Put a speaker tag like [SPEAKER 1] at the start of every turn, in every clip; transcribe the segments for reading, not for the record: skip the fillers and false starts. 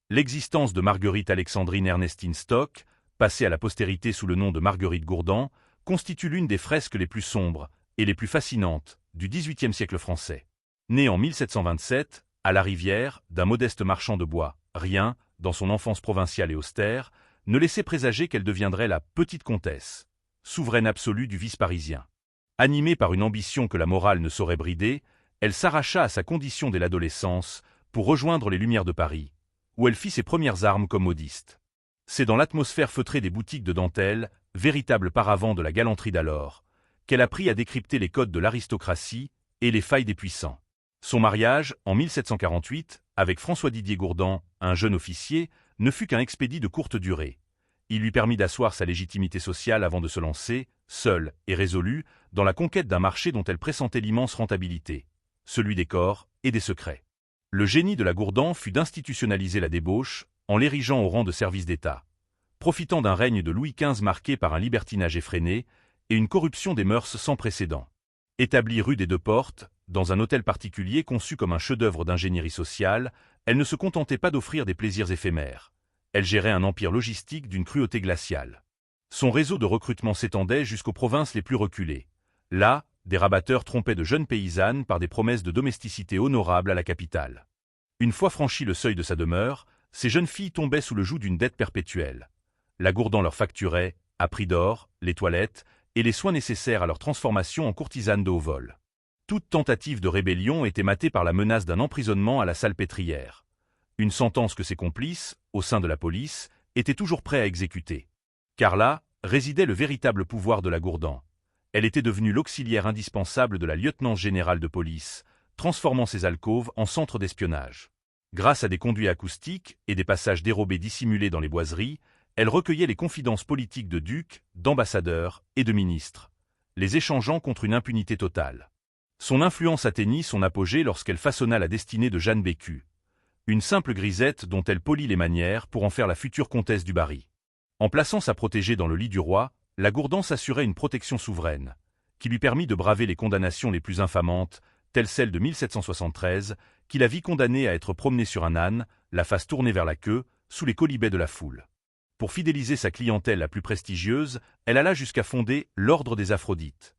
[SPEAKER 1] L'existence de Marguerite Alexandrine Ernestine Stock, passée à la postérité sous le nom de Marguerite Gourdan, constitue l'une des fresques les plus sombres et les plus fascinantes du XVIIIe siècle français. Née en 1727, à La Rivière, d'un modeste marchand de bois, rien, dans son enfance provinciale et austère, ne laissait présager qu'elle deviendrait la petite comtesse, souveraine absolue du vice parisien. Animée par une ambition que la morale ne saurait brider, elle s'arracha à sa condition dès l'adolescence pour rejoindre les Lumières de Paris, où elle fit ses premières armes comme modiste. C'est dans l'atmosphère feutrée des boutiques de dentelle, véritable paravent de la galanterie d'alors, qu'elle apprit à décrypter les codes de l'aristocratie et les failles des puissants. Son mariage, en 1748, avec François-Didier Gourdan, un jeune officier, ne fut qu'un expédit de courte durée. Il lui permit d'asseoir sa légitimité sociale avant de se lancer, seule et résolue, dans la conquête d'un marché dont elle pressentait l'immense rentabilité, celui des corps et des secrets. Le génie de la Gourdan fut d'institutionnaliser la débauche, en l'érigeant au rang de service d'État, profitant d'un règne de Louis XV marqué par un libertinage effréné et une corruption des mœurs sans précédent. Établie rue des Deux-Portes, dans un hôtel particulier conçu comme un chef-d'œuvre d'ingénierie sociale, elle ne se contentait pas d'offrir des plaisirs éphémères. Elle gérait un empire logistique d'une cruauté glaciale. Son réseau de recrutement s'étendait jusqu'aux provinces les plus reculées. Là, des rabatteurs trompaient de jeunes paysannes par des promesses de domesticité honorable à la capitale. Une fois franchi le seuil de sa demeure, ces jeunes filles tombaient sous le joug d'une dette perpétuelle. La Gourdan leur facturait, à prix d'or, les toilettes et les soins nécessaires à leur transformation en courtisanes de haut vol. Toute tentative de rébellion était matée par la menace d'un emprisonnement à la salpêtrière. Une sentence que ses complices, au sein de la police, étaient toujours prêts à exécuter. Car là résidait le véritable pouvoir de la Gourdan. Elle était devenue l'auxiliaire indispensable de la lieutenance générale de police, transformant ses alcôves en centres d'espionnage. Grâce à des conduits acoustiques et des passages dérobés dissimulés dans les boiseries, elle recueillait les confidences politiques de ducs, d'ambassadeurs et de ministres, les échangeant contre une impunité totale. Son influence atteignit son apogée lorsqu'elle façonna la destinée de Jeanne Bécu, une simple grisette dont elle polit les manières pour en faire la future comtesse du Barry. En plaçant sa protégée dans le lit du roi, la Gourdan s'assurait une protection souveraine, qui lui permit de braver les condamnations les plus infamantes, telle celle de 1773, qui la vit condamnée à être promenée sur un âne, la face tournée vers la queue, sous les quolibets de la foule. Pour fidéliser sa clientèle la plus prestigieuse, elle alla jusqu'à fonder l'Ordre des Aphrodites,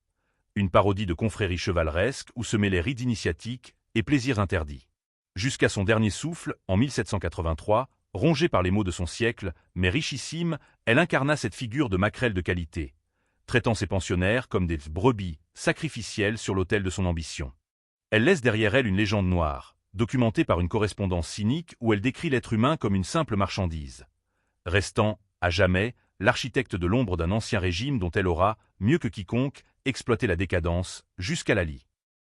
[SPEAKER 1] une parodie de confrérie chevaleresque où se mêlaient rites initiatiques et plaisirs interdits. Jusqu'à son dernier souffle, en 1783, rongée par les maux de son siècle, mais richissime, elle incarna cette figure de maquerelle de qualité, traitant ses pensionnaires comme des brebis sacrificielles sur l'autel de son ambition. Elle laisse derrière elle une légende noire, documentée par une correspondance cynique où elle décrit l'être humain comme une simple marchandise, restant, à jamais, l'architecte de l'ombre d'un ancien régime dont elle aura, mieux que quiconque, exploité la décadence, jusqu'à la lie.